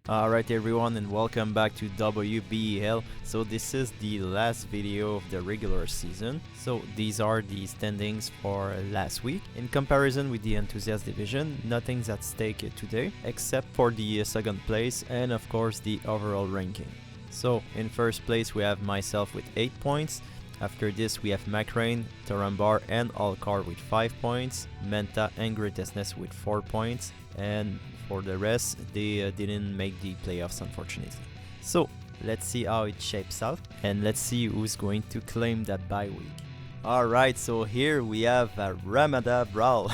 Alright everyone, and welcome back to Wbel. So this is the last video of the regular season. So these are the standings for last week. In comparison with the Enthusiast Division, nothing's at stake today, except for the second place and of course the overall ranking. So in first place we have myself with 8 points. After this we have Macrain, Tarambar and Alcar with 5 points, Menta and Greatestness with 4 points, and for the rest, they didn't make the playoffs, unfortunately. So let's see how it shapes out, and let's see who's going to claim that bye week. Alright, so here we have Ramada Brawl.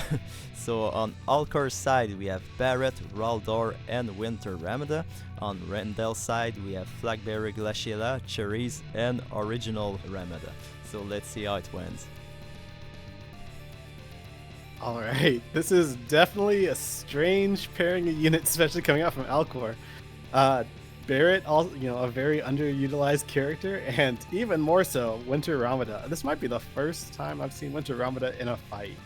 So on Alcar's side we have Barret, Raldor and Winter Ramada. On Rendel's side we have Flagberry Glaciela, Cherries and Original Ramada. So let's see how it went. Alright, this is definitely a strange pairing of units, especially coming out from Alcor. Barret, a very underutilized character, and even more so, Winter Ramada. This might be the first time I've seen Winter Ramada in a fight.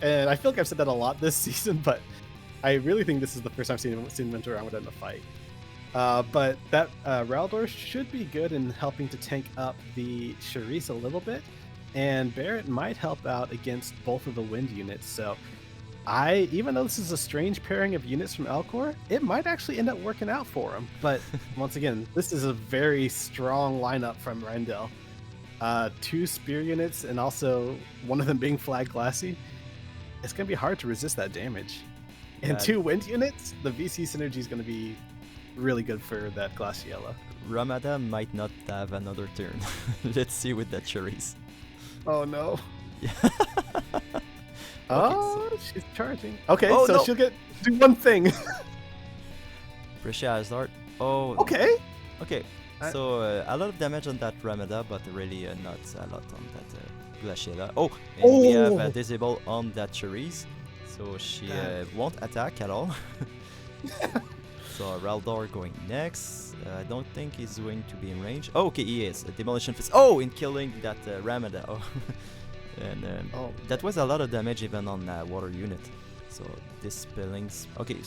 And I feel like I've said that a lot this season, but I really think this is the first time I've seen Winter Ramada in a fight. But that Raldor should be good in helping to tank up the Charisse a little bit. And Barret might help out against both of the wind units, so even though this is a strange pairing of units from Alcor, it might actually end up working out for him. But once again, this is a very strong lineup from Rendell. 2 spear units and also one of them being Flag Glassy. It's going to be hard to resist that damage. And 2 wind units, the VC synergy is going to be really good for that Glaciella. Ramada might not have another turn. Let's see with that Cherries. Oh no. Yeah. She's charging. Okay, Oh, so no. she'll do one thing. Pressure Hazard. Oh. Okay. Okay. So a lot of damage on that Ramada, but really not a lot on that Glaciela. Oh, and we have Disable on that Cherries. So she won't attack at all. So Raldor going next. I don't think he's going to be in range. Oh, okay, he is. Demolition Fist. Oh, in killing that Ramada. Oh. And that was a lot of damage even on water unit. So Dispellings. Okay,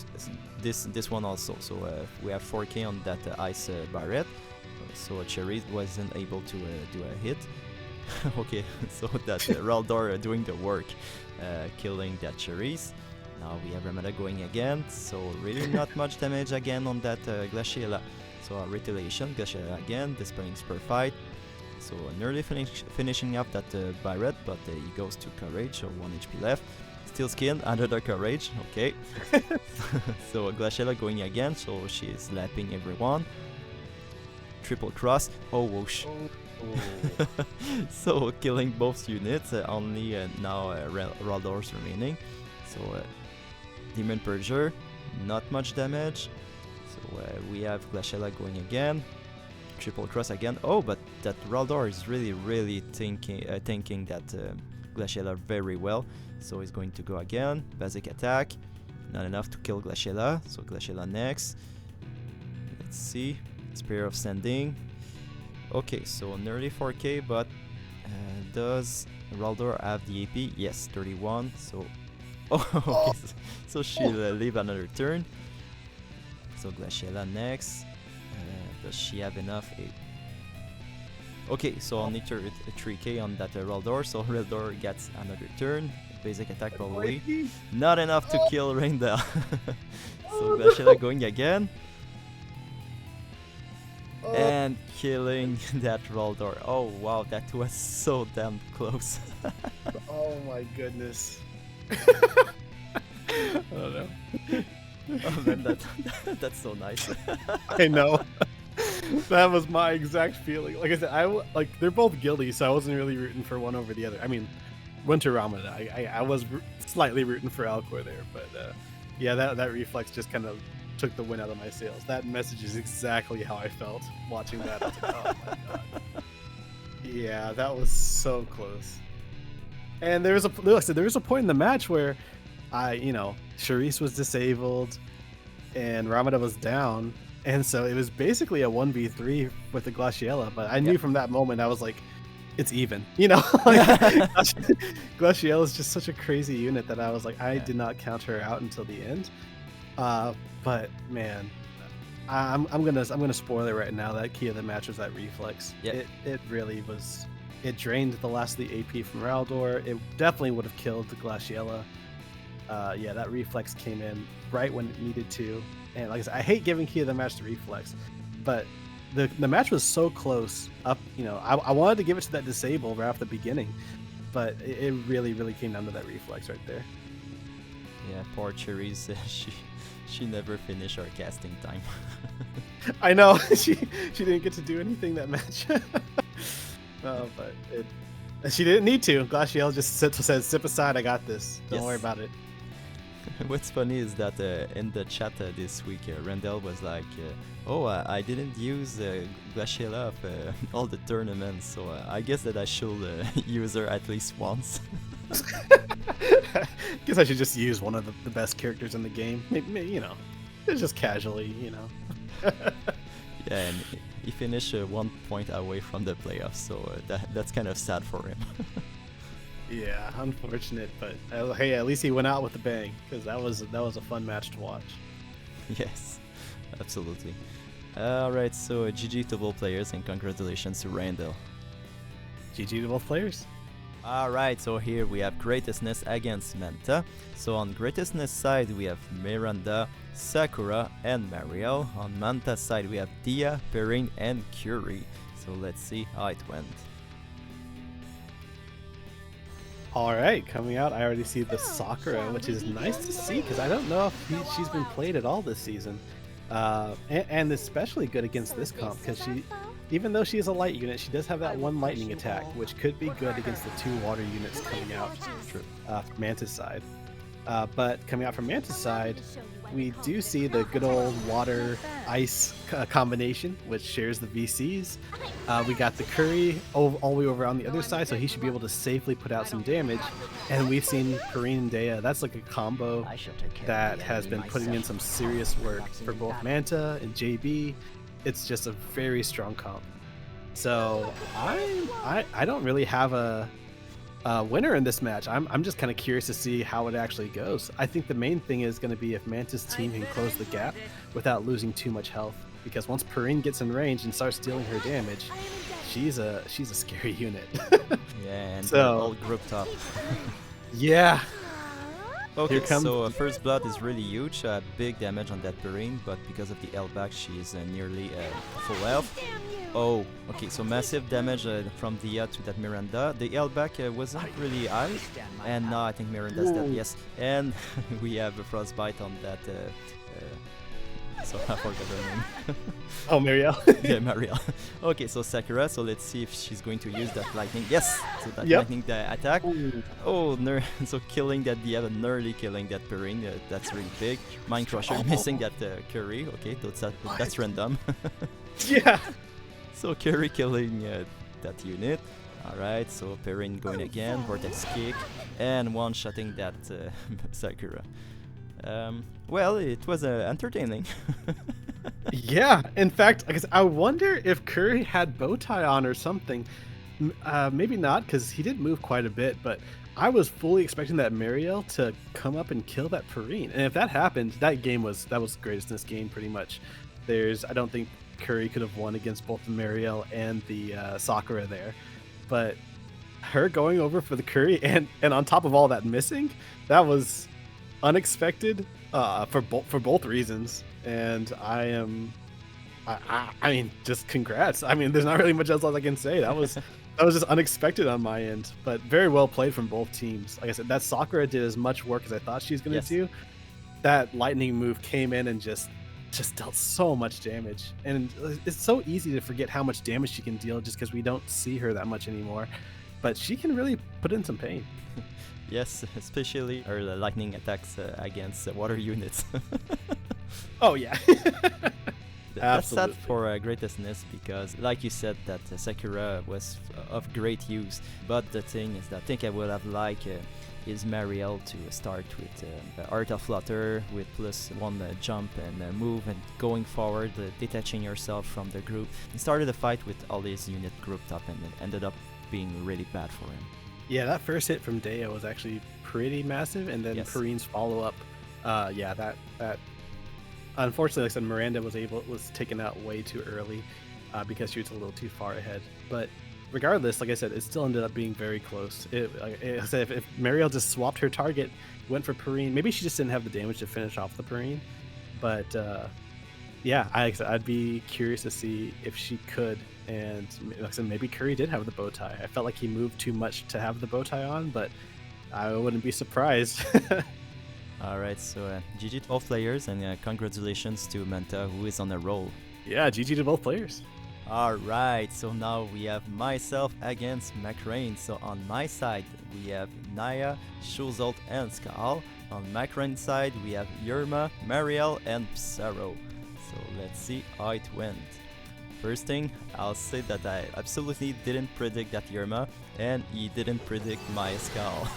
this one also. So we have 4k on that Ice Barret. So Cherry wasn't able to do a hit. Okay, so that Raldor doing the work, killing that Cherries. Now we have Ramada going again, so really not much damage again on that Glaciela. So Retaliation, Glaciela again, Dispelling Spur Fight. So nearly finishing up that Barret, but he goes to Courage, so 1 HP left. Steel Skin, another Courage, okay. So Glaciela going again, so she is lapping everyone. Triple Cross, oh whoosh. So killing both units, only now Raldor's remaining. So Demon Purger, not much damage. So we have Glaciela going again. Triple Cross again. Oh, but that Raldor is really tanking that Glaciela very well. So he's going to go again. Basic attack. Not enough to kill Glaciela. So Glaciela next. Let's see. Spear of Sending. Okay, so nearly 4k, but does Raldor have the AP? Yes, 31. So okay. So she'll leave another turn. So Glaciela next. Does she have enough? Okay, so only 3k on that Raldor. So Raldor gets another turn. Basic attack probably. Not enough to kill Rendell. So Glaciela going again. And killing that Raldor. Oh wow, that was so damn close. Oh my goodness. I don't know. Oh man, that's so nice. I know. That was my exact feeling. Like I said, they're both guilty, so I wasn't really rooting for one over the other. I mean, Winter Ramada. I was slightly rooting for Alcor there, but yeah, that reflex just kind of took the wind out of my sails. That message is exactly how I felt watching that. I was like, oh my god. Yeah, that was so close. And there was a point in the match where Charisse was disabled and Ramada was down, and so it was basically a 1v3 with the Glaciela, but I knew from that moment I was like, it's even, Glaciela is just such a crazy unit that I was like, I did not count her out until the end. But man, I'm gonna spoil it right now. That key of the match was that reflex. Yep. It really was. It drained the last of the AP from Raldor. It definitely would have killed the Glaciella. Yeah, that reflex came in right when it needed to. And like I said, I hate giving key of the match to reflex, but the match was so close up. You know, I wanted to give it to that disable right off the beginning, but it really came down to that reflex right there. Yeah, poor Cherries. She never finished her casting time. I know she didn't get to do anything that match. But she didn't need to. Glaciel just said, "Sip aside, I got this. Don't worry about it." What's funny is that in the chat this week, Randall was like, "Oh, I didn't use Glaciella for all the tournaments, so I guess that I should use her at least once." Guess I should just use one of the best characters in the game. Maybe, you know, it's just casually, you know. Yeah, and he finished 1 point away from the playoffs, so that's kind of sad for him. Yeah, unfortunate, but hey, at least he went out with a bang, because that was a fun match to watch. Yes, absolutely. Alright, so GG to both players and congratulations to Randall. GG to both players. Alright, so here we have Greatestness against Manta. So on Greatestness side we have Miranda, Sakura and Mariel. On Manta's side we have Dia, Perrine and Curie. So let's see how it went. Alright, coming out, I already see the Sakura, which is nice to see, because I don't know if she's been played at all this season. And especially good against this comp, because even though she is a light unit, she does have that one lightning attack, which could be good against the 2 water units coming out from Manta's side. But coming out from Manta's side, we do see the good old water-ice combination, which shares the VCs. We got the Curry all the way over on the other side, so he should be able to safely put out some damage. And we've seen Perrine and Dea. That's like a combo that has been putting in some serious work for both Manta and JB. It's just a very strong comp. So I don't really have a winner in this match. I'm just kind of curious to see how it actually goes. I think the main thing is going to be if Manta's team can close the gap without losing too much health. Because once Perrine gets in range and starts dealing her damage, she's a scary unit. Yeah, and so, all grouped up. Yeah. Okay, so First Blood is really huge, big damage on that Perrine, but because of the L back, she's nearly full health. Oh, okay, so massive damage from Dia to that Miranda. The L back wasn't really high, and now I think Miranda's dead, yes. And we have a Frostbite on that, so I forgot her name. Oh, Mariel. Yeah, Mariel. Okay, so Sakura, so let's see if she's going to use that lightning. Yes! So that lightning attack. Ooh. Oh, so killing that Dia, nearly killing that Perrine, that's really big. Mind Crusher missing that Curry, okay, that's random. Yeah! So Curry killing that unit. Alright, so Perrine going again, Vortex Kick, and one-shotting that Sakura. Well, it was entertaining. Yeah, in fact, I wonder if Curry had bow tie on or something. Maybe not, because he did move quite a bit, but I was fully expecting that Mariel to come up and kill that Perrine. And if that happened, that was Greatestness game pretty much. I don't think Curry could have won against both the Mariel and the Sakura there. But her going over for the Curry and on top of all that missing, that was unexpected for both reasons. And I mean, just congrats. I mean, there's not really much else I can say. That was just unexpected on my end, but very well played from both teams. Like I said, that Sakura did as much work as I thought she was going to do. That lightning move came in and just dealt so much damage. And it's so easy to forget how much damage she can deal just because we don't see her that much anymore. But she can really put in some pain. Yes, especially her lightning attacks against water units. Oh yeah. That's sad for Greatestness because, like you said, that Sakura was of great use. But the thing is that I think I would have liked is Mariel to start with Art of Flutter with +1 jump and move and going forward, detaching yourself from the group. He started a fight with all his unit grouped up and it ended up being really bad for him. Yeah, that first hit from Dea was actually pretty massive, and then Perrine's follow-up, yeah, that unfortunately, like I said, Miranda was taken out way too early because she was a little too far ahead. But regardless, like I said, it still ended up being very close. Like I said, if Mariel just swapped her target, went for Perrine, maybe she just didn't have the damage to finish off the Perrine. But yeah, I'd be curious to see if she could. And like I said, maybe Curry did have the bow tie. I felt like he moved too much to have the bow tie on, but I wouldn't be surprised. Alright, so GG to both players, and congratulations to Manta, who is on a roll. Yeah, GG to both players. Alright, so now we have myself against McRain. So on my side, we have Naya, Schuzolt, and Skal. On McRain's side, we have Yerma, Mariel, and Psaro. So let's see how it went. First thing, I'll say that I absolutely didn't predict that Yerma, and he didn't predict my Skal.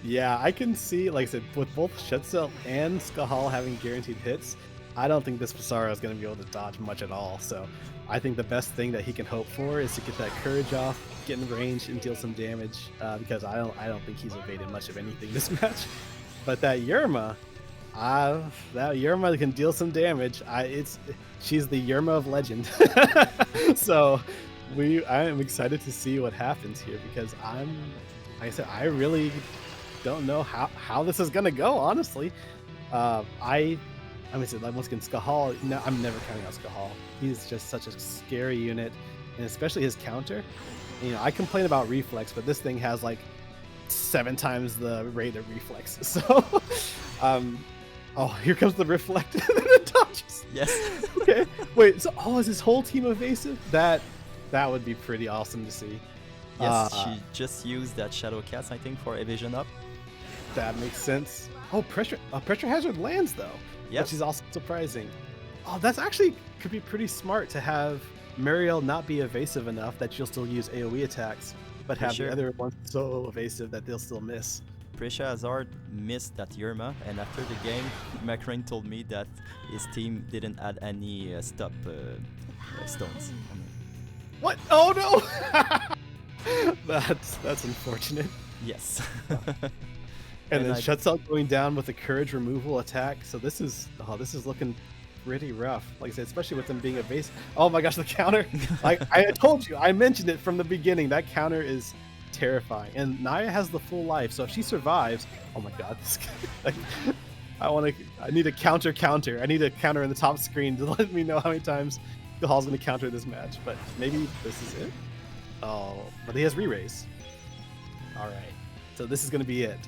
Yeah, I can see, like I said, with both Shetzel and Skahal having guaranteed hits, I don't think this Psaro is going to be able to dodge much at all. So I think the best thing that he can hope for is to get that courage off, get in range, and deal some damage. Because I don't think he's evaded much of anything this match. But that Yerma can deal some damage. She's the Yerma of legend. So I am excited to see what happens here, because like I said, I really don't know how this is gonna go, honestly. I mean, like once again, Skahal. No, I'm never counting out Skahal. He's just such a scary unit, and especially his counter. You know, I complain about reflex, but this thing has like 7 times the rate of reflex. So, oh, here comes the reflect. It dodges. Yes. Okay. Wait. So, is his whole team evasive? That would be pretty awesome to see. Yes, she just used that Shadow Cast, I think, for evasion up. That makes sense. Oh, pressure hazard lands though. Yep. Which is also surprising. Oh, that's actually could be pretty smart to have Mariel not be evasive enough that she'll still use AoE attacks, but have the other ones so evasive that they'll still miss. Prisha Hazard missed that Yerma, and after the game, McRain told me that his team didn't add any stop stones. What? Oh no! That's unfortunate. Yes. And then Shetzel going down with a courage removal attack. So this is looking pretty rough. Like I said, especially with them being evasive. Oh my gosh, the counter! Like I told you, I mentioned it from the beginning. That counter is terrifying. And Naya has the full life, so if she survives, oh my god, this like, I need a counter. I need a counter in the top screen to let me know how many times Gahal's gonna counter this match. But maybe this is it. Oh, but he has re-raise. All right, so this is gonna be it.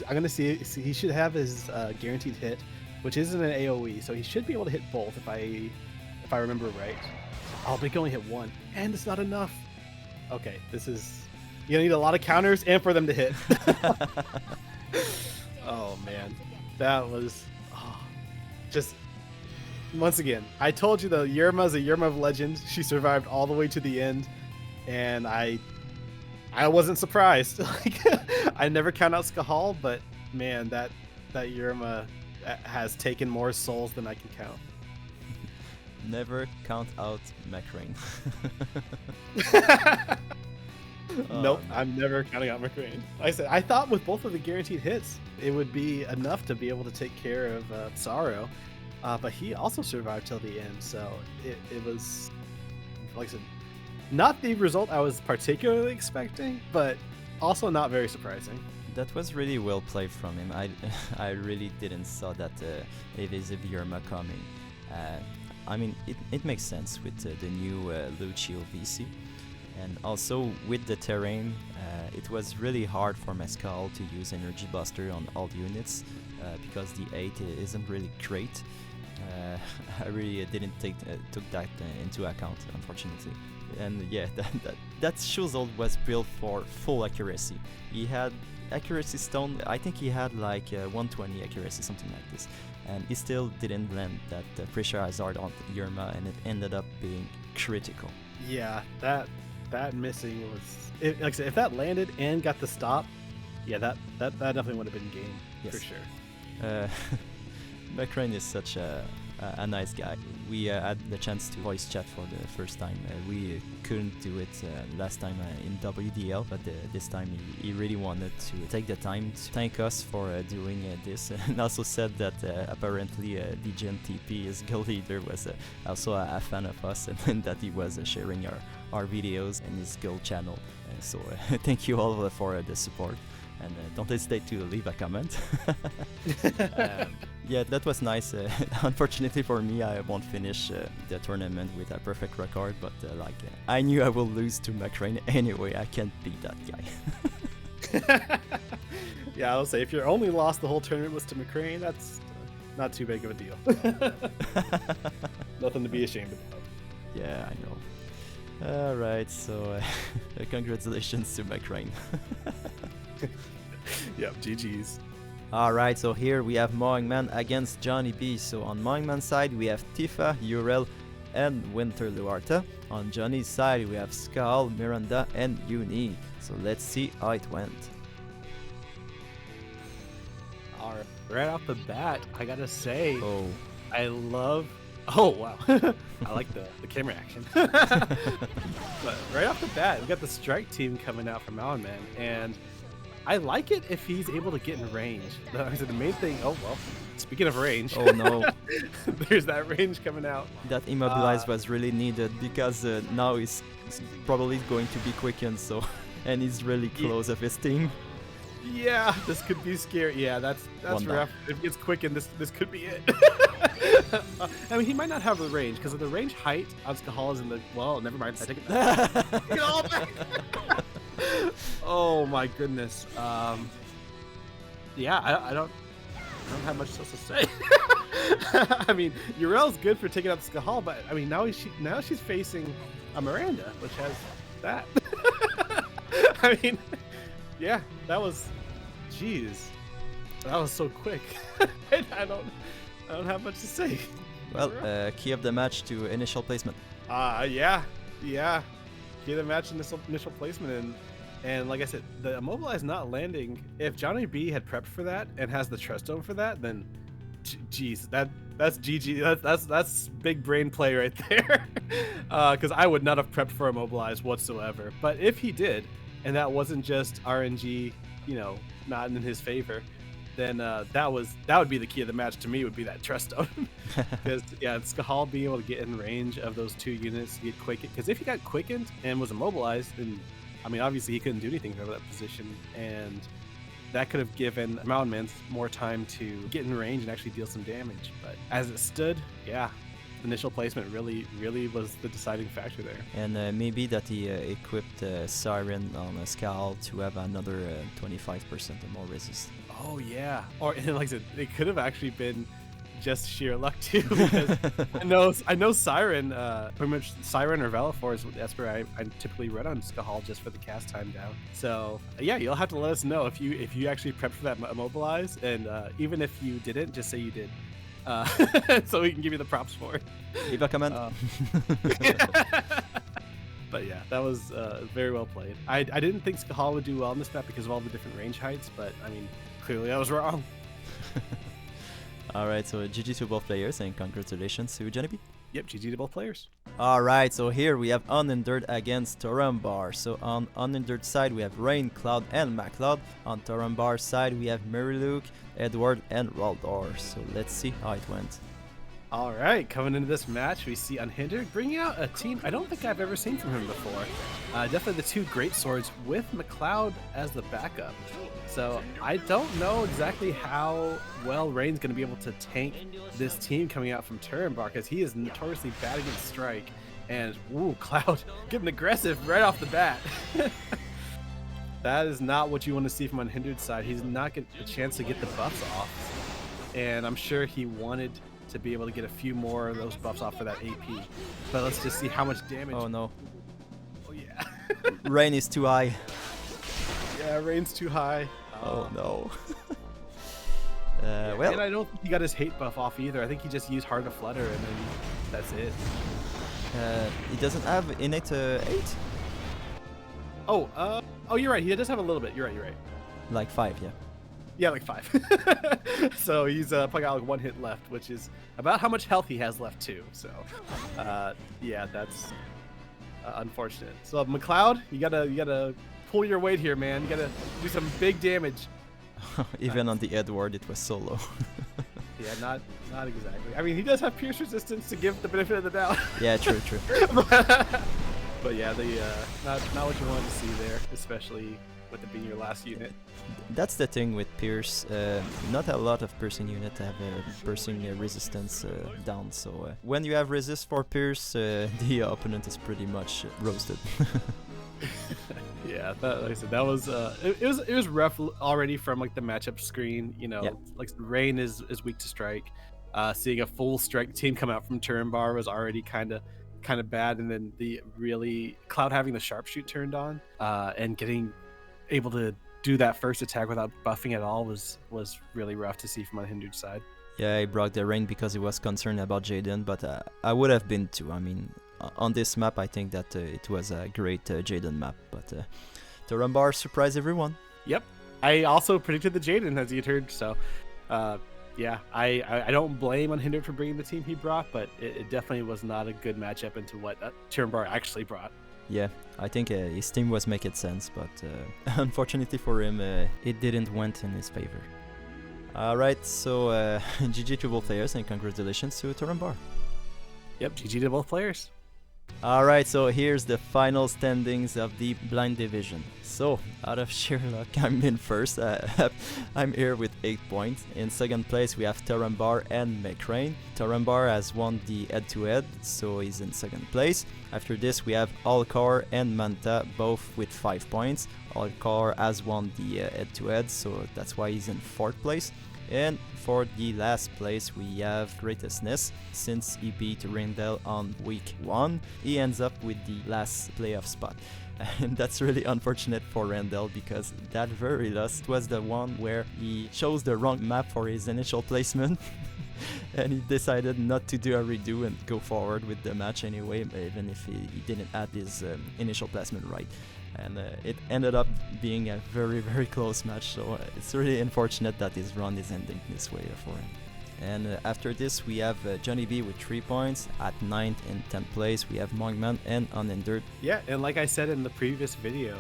I'm gonna see he should have his guaranteed hit, which isn't an AoE, so he should be able to hit both if I remember right. Oh, but he can only hit one, and it's not enough. Okay, you need a lot of counters and for them to hit. Oh man, that was just once again. I told you the Yerma's a Yerma of legend. She survived all the way to the end, and I wasn't surprised. Like I never count out Skahal, but man, that Yerma has taken more souls than I can count. Never count out McRain. Nope, I'm never counting out McRain. Like I said, I thought with both of the guaranteed hits, it would be enough to be able to take care of Psaro, but he also survived till the end, so it was, like I said, not the result I was particularly expecting, but also not very surprising. That was really well played from him. I really didn't saw that evasive Yerma coming. I mean, it makes sense with the new Lucio VC. And also with the terrain, it was really hard for Mescal to use Energy Buster on all the units because the 8 isn't really great. I really didn't took that into account, unfortunately. And yeah, that Schuzold was built for full accuracy. He had accuracy stone, I think he had like 120 accuracy, something like this. And he still didn't land that pressure hazard on Yerma, and it ended up being critical. Yeah, that missing was, like I said, if that landed and got the stop, yeah, that definitely would have been game, yes, for sure. McRain is such a a nice guy. We had the chance to voice chat for the first time. We couldn't do it last time in WDL, but this time he really wanted to take the time to thank us for doing this, and also said that apparently DGNTP, his guild leader, was also a fan of us, and that he was sharing our videos in his guild channel. So thank you all for the support. And don't hesitate to leave a comment. Yeah, that was nice. Unfortunately for me, I won't finish the tournament with a perfect record, but I knew I will lose to McRae anyway. I can't beat that guy. Yeah, I'll say if your only loss the whole tournament was to McRae, that's not too big of a deal. Nothing to be ashamed of. Yeah, I know. All right, so congratulations to McRae. Yep, GG's. Alright, so here we have Moangman against Johnny B. So on Moangman's side we have Tifa, Urel, and Winter Luarta. On Johnny's side we have Skal, Miranda, and Uni. So let's see how it went. Alright, right off the bat, I gotta say, Oh, I love... Oh, wow. I like the camera action. But right off the bat, we got the strike team coming out from Moangman, and I like it if he's able to get in range. The main thing, oh well, speaking of range. oh no. There's that range coming out. That immobilize was really needed because now he's probably going to be quickened, so and he's really close of his team. Yeah, this could be scary. Yeah, that's One rough. If he gets quickened, this could be it. I mean, he might not have the range because of the range height on Skahal is in the... Well, never mind. I take it back. Take it all back. Oh my goodness. Yeah, I don't have much else to say. I mean, Urel's good for taking out Skahal, but I mean now she's facing a Miranda, which has that. I mean, yeah, that was, jeez, that was so quick. I don't have much to say. Well, key of the match to initial placement. Yeah. Key of the match initial placement, and like I said, the immobilize not landing. If Johnny B had prepped for that and has the trust dome for that, then geez, that's GG. That's big brain play right there. Because I would not have prepped for immobilize whatsoever. But if he did, and that wasn't just RNG, not in his favor, then that would be the key of the match to me. Would be that trust dome. Because yeah, Skahal being able to get in range of those two units to get quickened. Because if he got quickened and was immobilized, then I mean obviously he couldn't do anything from that position, and that could have given Mountain Man more time to get in range and actually deal some damage. But as it stood, yeah, initial placement really was the deciding factor there. And maybe that he equipped Siren on a Skal to have another 25% more resist. Oh yeah, or and like I said, it could have actually been just sheer luck too. Because I know Siren, pretty much Siren or Velafor that's where I typically run on Skahal just for the cast time down. So yeah, you'll have to let us know if you actually prepped for that immobilize, and even if you didn't, just say you did. So we can give you the props for it. Leave a comment. But yeah, that was very well played. I didn't think Skahal would do well on this map because of all the different range heights, but I mean, clearly I was wrong. Alright, so GG to both players and congratulations to Johnny B. Yep, GG to both players. Alright, so here we have Unhindered against Torumbar. So on Unhindered side we have Rain, Cloud, and MacLeod. On Torumbar side we have Mariluke, Edward, and Raldor. So let's see how it went. All right, coming into this match, we see Unhindered bringing out a team I don't think I've ever seen from him before. Definitely the two great swords with MacLeod as the backup. So I don't know exactly how well Rain's going to be able to tank this team coming out from Torumbar, because he is notoriously bad against Strike. And, ooh, Cloud getting aggressive right off the bat. That is not what you want to see from Unhindered's side. He's not getting a chance to get the buffs off. And I'm sure he wanted to be able to get a few more of those buffs off for that AP. But let's just see how much damage. Oh no. Oh yeah. Rain is too high. Yeah, Rain's too high. Oh no. Yeah, well, and I don't think he got his hate buff off either. I think he just used Hard to Flutter and then that's it. he doesn't have innate 8? Oh, you're right. He does have a little bit. You're right. Like 5, yeah. Yeah, like 5. So he's probably got like 1 hit left, which is about how much health he has left too. So, yeah, that's unfortunate. So McLeod, you gotta pull your weight here, man. You gotta do some big damage. Even on the Edward, it was so low. Yeah, not exactly. I mean, he does have pierce resistance to give the benefit of the doubt. Yeah, true. But yeah, not what you wanted to see there, especially with it being your last unit. That's the thing with Pierce. Not a lot of piercing units have piercing resistance down. So when you have resist for Pierce, the opponent is pretty much roasted. Yeah, like I said, that was it was rough already from like the matchup screen. You know, Yeah. like Rain is weak to strike. Seeing a full strike team come out from Turambar was already kind of bad, and then the really Cloud having the sharpshoot turned on and getting able to do that first attack without buffing at all was really rough to see from on Hindu's side. Yeah, he broke the Rain because he was concerned about Jaden, but I would have been too. I mean, on this map, I think that it was a great Jaden map, but Turambar surprised everyone. Yep, I also predicted the Jaden, as you'd heard, so yeah, I don't blame Unhindered for bringing the team he brought, but it definitely was not a good matchup into what Turambar actually brought. Yeah, I think his team was making sense, but unfortunately for him, it didn't went in his favor. Alright, so GG to both players and congratulations to Turambar. Yep, GG to both players. Alright, so here's the final standings of the blind division. So, out of sheer luck, I'm in first. I'm here with 8 points. In second place, we have Turambar and McRain. Turambar has won the head-to-head, so he's in second place. After this, we have Alcar and Manta, both with 5 points. Alcar has won the head-to-head, so that's why he's in fourth place. And for the last place, we have Greatestness. Since he beat Rindel on week 1, he ends up with the last playoff spot. And that's really unfortunate for Randall because that very last was the one where he chose the wrong map for his initial placement. And he decided not to do a redo and go forward with the match anyway, even if he didn't have his initial placement right. And it ended up being a very, very close match, so it's really unfortunate that his run is ending this way for him. And after this, we have Johnny B with 3 points. At 9th and 10th place, we have Monkman and Unhindered. Yeah, and like I said in the previous video,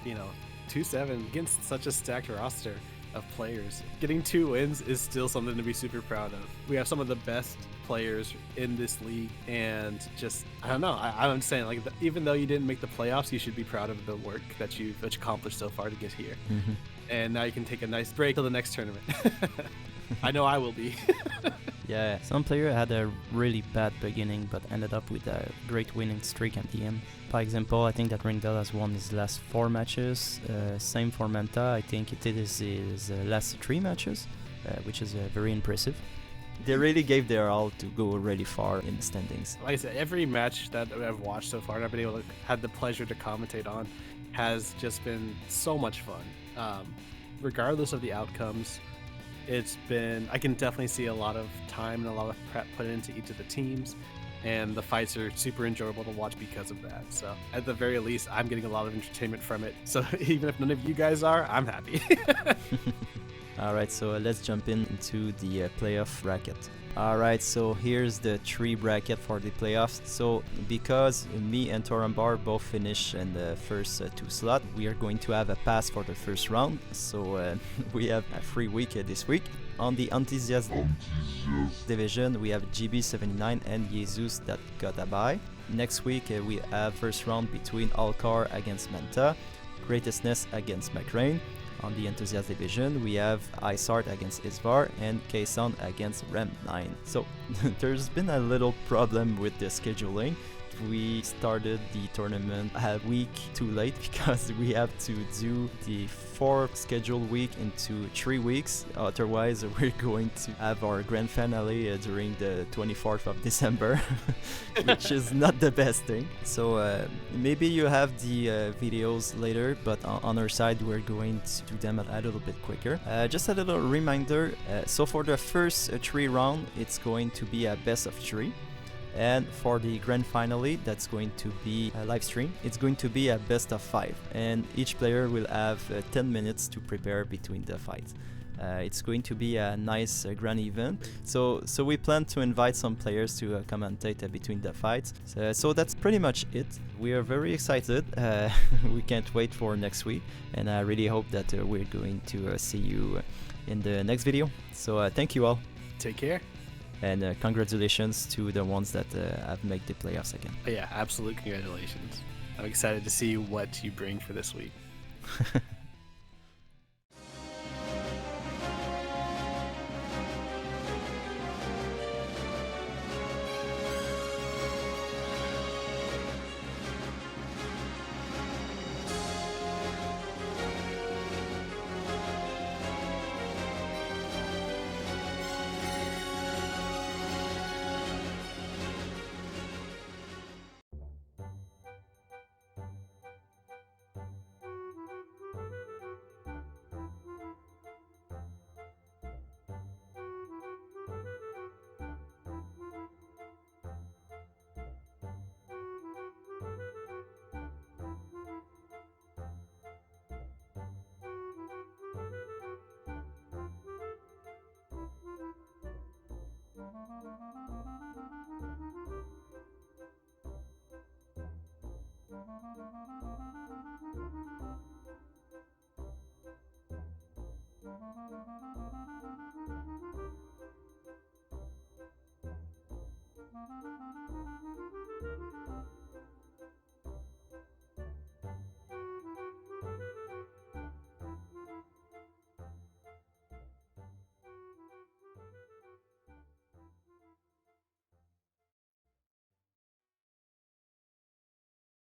you know, 2-7 against such a stacked roster of players. Getting 2 wins is still something to be super proud of. We have some of the best players in this league, and just, I don't know, I'm saying, like, even though you didn't make the playoffs, you should be proud of the work that you've accomplished so far to get here. Mm-hmm. And now you can take a nice break till the next tournament. I know I will be. Yeah, some player had a really bad beginning but ended up with a great winning streak at the end. For example, I think that Rindel has won his last 4 matches. Same for Manta, I think it is his last 3 matches, which is very impressive. They really gave their all to go really far in the standings. Like I said, every match that I've watched so far and I've been able to had the pleasure to commentate on has just been so much fun. Regardless of the outcomes, it's been, I can definitely see a lot of time and a lot of prep put into each of the teams, and the fights are super enjoyable to watch because of that. So at the very least, I'm getting a lot of entertainment from it. So even if none of you guys are, I'm happy. Alright, so let's jump into the playoff bracket. Alright, so here's the 3 bracket for the playoffs. So because me and Turambar both finish in the first 2 slot, we are going to have a pass for the first round. So we have a free week this week. On the Enthusiast division, we have GB79 and Jesus that got a bye. Next week we have first round between Alcar against Manta, Greatestness against McRain. On the Enthusiast division, we have Isart against Isvar and Kayson against Rem9. So there's been a little problem with the scheduling. We started the tournament a week too late because we have to do the 4 scheduled week into 3 weeks. Otherwise, we're going to have our grand finale during the 24th of December, which is not the best thing. So maybe you have the videos later, but on our side, we're going to do them a little bit quicker. Just a little reminder, so for the first 3 rounds, it's going to be a best of 3. And for the grand finale, that's going to be a live stream. It's going to be a best of 5, and each player will have 10 minutes to prepare between the fights. It's going to be a nice grand event. So we plan to invite some players to commentate between the fights. So that's pretty much it. We are very excited. We can't wait for next week, and I really hope that we're going to see you in the next video. So thank you all. Take care. And congratulations to the ones that have made the playoffs again. Yeah, absolute congratulations. I'm excited to see what you bring for this week.